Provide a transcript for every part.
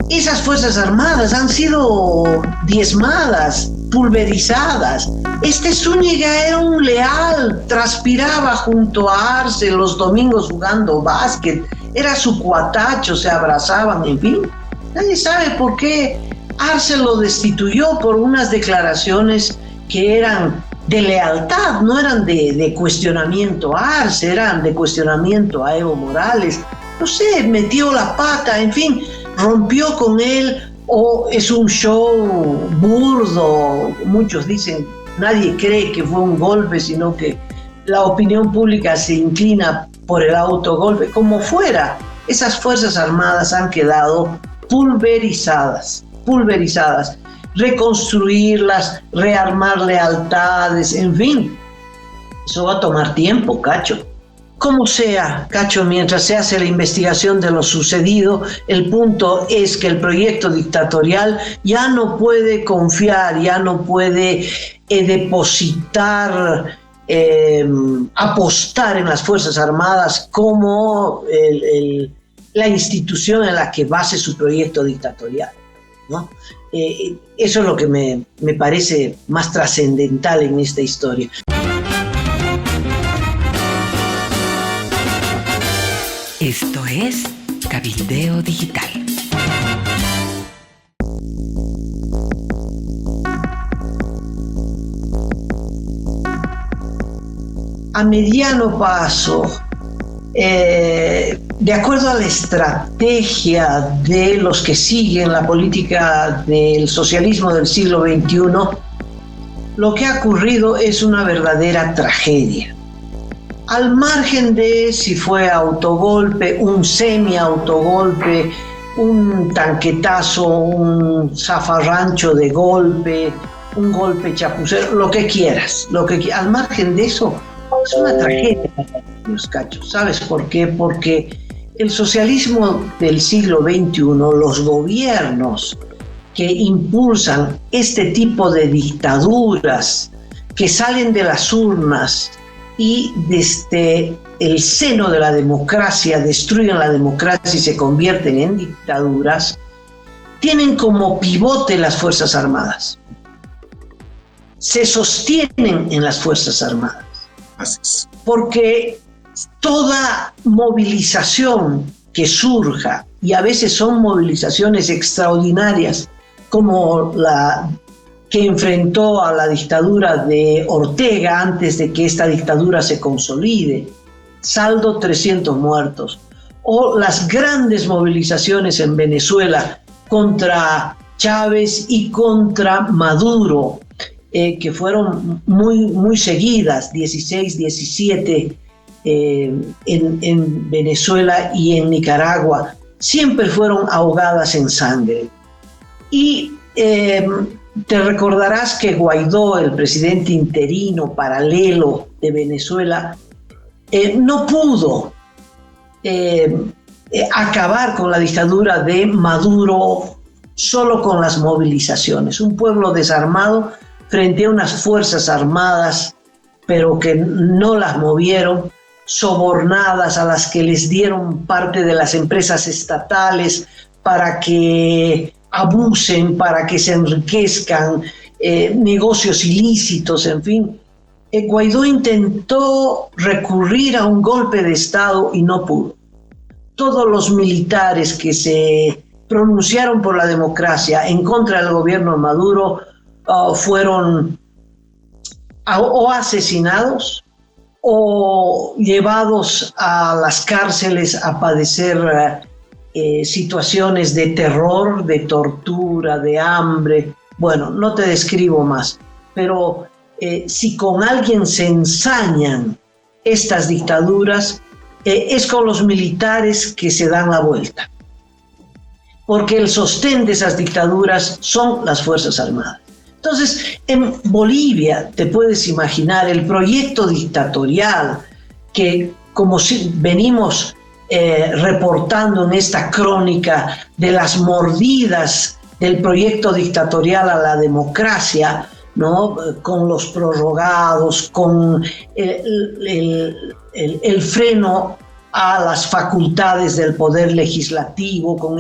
esas Fuerzas Armadas han sido diezmadas, pulverizadas. Zúñiga era un leal, transpiraba junto a Arce los domingos jugando básquet, era su cuatacho, se abrazaban, en fin. Nadie sabe por qué Arce lo destituyó por unas declaraciones que eran de lealtad, no eran de cuestionamiento a Arce, eran de cuestionamiento a Evo Morales. No sé, metió la pata, en fin, rompió con él, o es un show burdo. Muchos dicen, nadie cree que fue un golpe, sino que la opinión pública se inclina por el autogolpe. Como fuera, esas Fuerzas Armadas han quedado pulverizadas. Reconstruirlas, rearmar lealtades, en fin, eso va a tomar tiempo, Cacho. Como sea, Cacho, mientras se hace la investigación de lo sucedido, el punto es que el proyecto dictatorial ya no puede confiar, ya no puede depositar, apostar en las Fuerzas Armadas como la institución en la que base su proyecto dictatorial, ¿no? Eso es lo que me parece más trascendental en esta historia. Esto es Cabildeo Digital. A mediano plazo, de acuerdo a la estrategia de los que siguen la política del socialismo del siglo XXI, lo que ha ocurrido es una verdadera tragedia. Al margen de si fue autogolpe, un semi-autogolpe, un tanquetazo, un zafarrancho de golpe, un golpe chapucero, lo que quieras, al margen de eso, es una tragedia, los cachos. ¿Sabes por qué? Porque el socialismo del siglo XXI, los gobiernos que impulsan este tipo de dictaduras que salen de las urnas y desde el seno de la democracia destruyen la democracia y se convierten en dictaduras, tienen como pivote las Fuerzas Armadas. Se sostienen en las Fuerzas Armadas. Así es. Porque toda movilización que surja, y a veces son movilizaciones extraordinarias, como la que enfrentó a la dictadura de Ortega antes de que esta dictadura se consolide, saldo 300 muertos, o las grandes movilizaciones en Venezuela contra Chávez y contra Maduro, que fueron muy seguidas, 16, 17 en Venezuela y en Nicaragua, siempre fueron ahogadas en sangre. Y te recordarás que Guaidó, el presidente interino paralelo de Venezuela, no pudo acabar con la dictadura de Maduro solo con las movilizaciones. Un pueblo desarmado frente a unas Fuerzas Armadas, pero que no las movieron, sobornadas, a las que les dieron parte de las empresas estatales para que abusen, para que se enriquezcan, negocios ilícitos, en fin. Guaidó intentó recurrir a un golpe de Estado y no pudo. Todos los militares que se pronunciaron por la democracia en contra del gobierno de Maduro fueron o asesinados o llevados a las cárceles a padecer situaciones de terror, de tortura, de hambre. Bueno, no te describo más, pero si con alguien se ensañan estas dictaduras, es con los militares que se dan la vuelta, porque el sostén de esas dictaduras son las Fuerzas Armadas. Entonces, en Bolivia, te puedes imaginar el proyecto dictatorial que, como si venimos reportando en esta crónica de las mordidas del proyecto dictatorial a la democracia, ¿no? Con los prorrogados, con el freno a las facultades del poder legislativo, con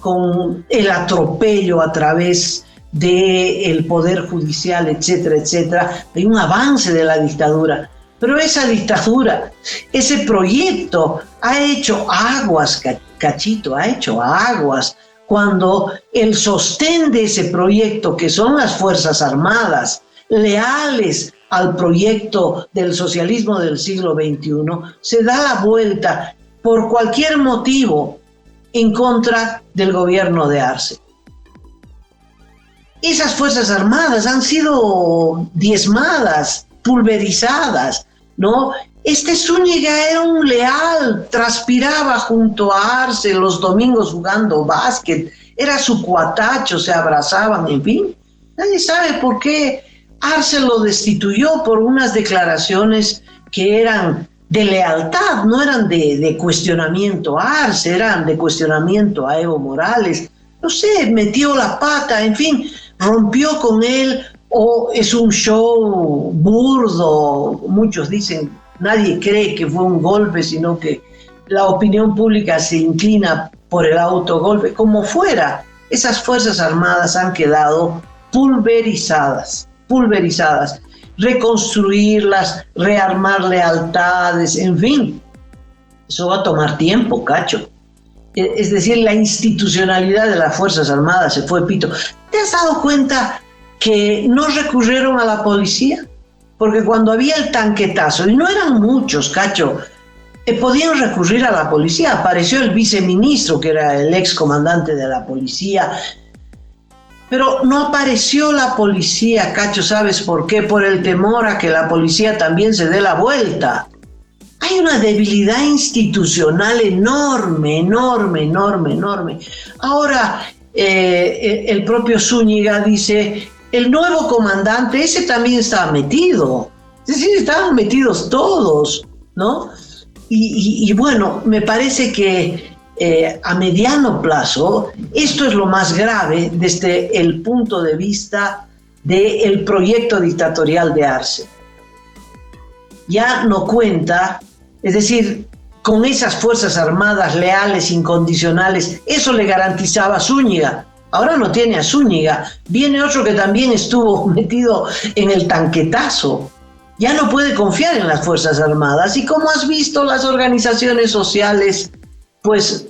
con el atropello a través del poder judicial, etcétera, etcétera. Hay un avance de la dictadura, pero esa dictadura, ese proyecto ha hecho aguas, Cachito, ha hecho aguas, cuando el sostén de ese proyecto, que son las Fuerzas Armadas, leales al proyecto del socialismo del siglo XXI, se da la vuelta por cualquier motivo en contra del gobierno de Arce. Esas Fuerzas Armadas han sido diezmadas, pulverizadas, ¿no? Zúñiga era un leal, transpiraba junto a Arce los domingos jugando básquet, era su cuatacho, se abrazaban, en fin. Nadie sabe por qué Arce lo destituyó por unas declaraciones que eran de lealtad, no eran de cuestionamiento a Arce, eran de cuestionamiento a Evo Morales. No sé, metió la pata, en fin, rompió con él, o es un show burdo. Muchos dicen, nadie cree que fue un golpe, sino que la opinión pública se inclina por el autogolpe. Como fuera, esas Fuerzas Armadas han quedado pulverizadas. Reconstruirlas, rearmar lealtades, en fin, eso va a tomar tiempo, Cacho. Es decir, la institucionalidad de las Fuerzas Armadas se fue pito. ¿Te has dado cuenta que no recurrieron a la policía? Porque cuando había el tanquetazo, y no eran muchos, Cacho, podían recurrir a la policía. Apareció el viceministro, que era el excomandante de la policía, pero no apareció la policía, Cacho. ¿Sabes por qué? Por el temor a que la policía también se dé la vuelta. Hay una debilidad institucional enorme. Ahora, el propio Zúñiga dice, el nuevo comandante, ese también estaba metido. Es decir, estaban metidos todos, ¿no? Y bueno, me parece que a mediano plazo, esto es lo más grave desde el punto de vista del proyecto dictatorial de Arce. Ya no cuenta, es decir, con esas Fuerzas Armadas leales, incondicionales, eso le garantizaba a Zúñiga. Ahora no tiene a Zúñiga, viene otro que también estuvo metido en el tanquetazo. Ya no puede confiar en las Fuerzas Armadas, y como has visto, las organizaciones sociales, pues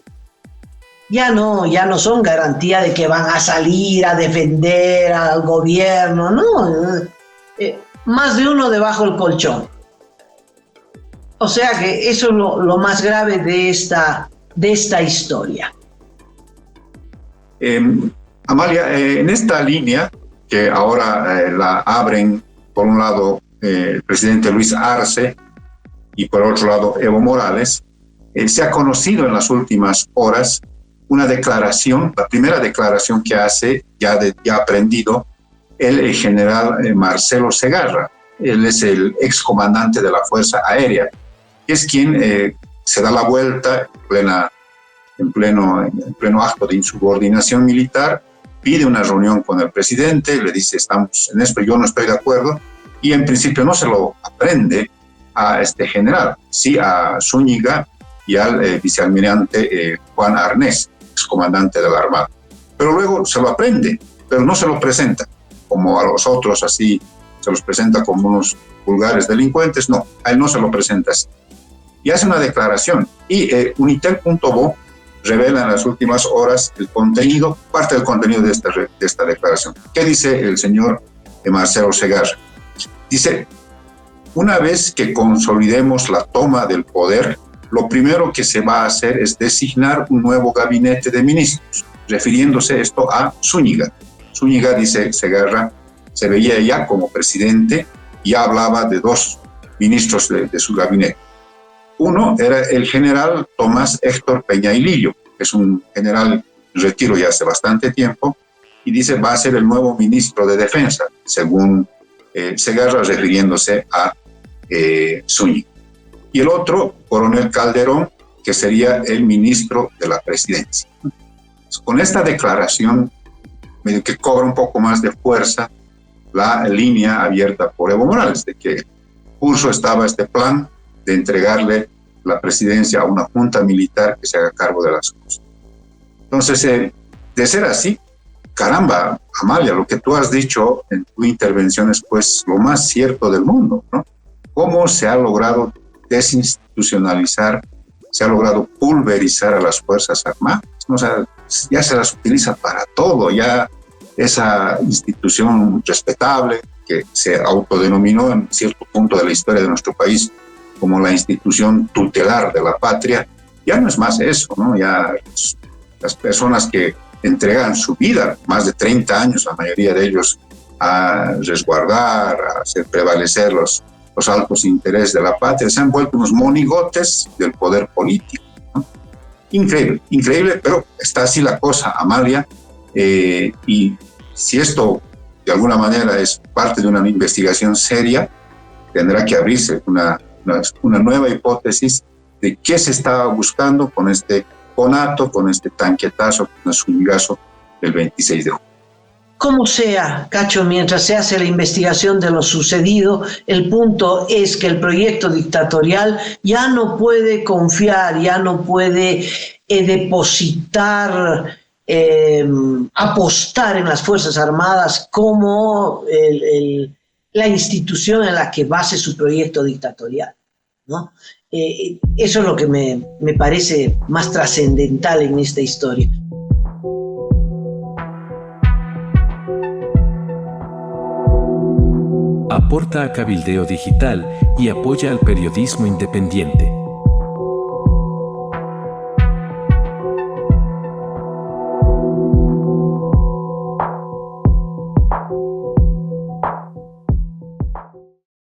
ya no son garantía de que van a salir a defender al gobierno, no, más de uno debajo del colchón. O sea que eso es lo más grave de esta historia. Amalia, en esta línea que ahora la abren, por un lado, el presidente Luis Arce y por otro lado Evo Morales, se ha conocido en las últimas horas una declaración, la primera declaración que hace, ya aprendido, el general Marcelo Segarra. Él es el excomandante de la Fuerza Aérea, que es quien se da la vuelta en pleno acto de insubordinación militar, pide una reunión con el presidente, le dice, estamos en esto, yo no estoy de acuerdo, y en principio no se lo aprende a este general, sí a Zúñiga y al vicealmirante Juan Arnés, excomandante de la Armada. Pero luego se lo aprende, pero no se lo presenta, como a los otros así, se los presenta como unos vulgares delincuentes, no, a él no se lo presenta así. Y hace una declaración, y Unitel.bo revela en las últimas horas el contenido, parte del contenido de esta declaración. ¿Qué dice el señor Marcelo Segarra? Dice, una vez que consolidemos la toma del poder, lo primero que se va a hacer es designar un nuevo gabinete de ministros, refiriéndose esto a Zúñiga. Zúñiga, dice Segarra, se veía ya como presidente y ya hablaba de dos ministros de su gabinete. Uno era el general Tomás Héctor Peña y Lillo, que es un general en retiro ya hace bastante tiempo, y dice va a ser el nuevo ministro de Defensa, según Segarra, refiriéndose a Zúñiga. Y el otro, coronel Calderón, que sería el ministro de la presidencia. Con esta declaración, medio que cobra un poco más de fuerza la línea abierta por Evo Morales, de que curso estaba este plan de entregarle la presidencia a una junta militar que se haga cargo de las cosas. Entonces, de ser así, caramba, Amalia, lo que tú has dicho en tu intervención es pues lo más cierto del mundo, ¿no? Cómo se ha logrado desinstitucionalizar, se ha logrado pulverizar a las Fuerzas Armadas, ¿no? O sea, ya se las utiliza para todo, ya esa institución respetable que se autodenominó en cierto punto de la historia de nuestro país como la institución tutelar de la patria, ya no es más eso, ¿no? Ya las personas que entregan su vida, más de 30 años, la mayoría de ellos, a resguardar, a hacer prevalecer los altos intereses de la patria, se han vuelto unos monigotes del poder político, ¿no? Increíble, increíble, pero está así la cosa, Amalia, y si esto de alguna manera es parte de una investigación seria, tendrá que abrirse una nueva hipótesis de qué se estaba buscando con este conato, con este tanquetazo, con el swingazo del 26 de junio. Como sea, Cacho, mientras se hace la investigación de lo sucedido, el punto es que el proyecto dictatorial ya no puede confiar, ya no puede depositar, apostar en las Fuerzas Armadas como la institución en la que base su proyecto dictatorial, ¿no? Eso es lo que me parece más trascendental en esta historia. Aporta a Cabildeo Digital y apoya al periodismo independiente.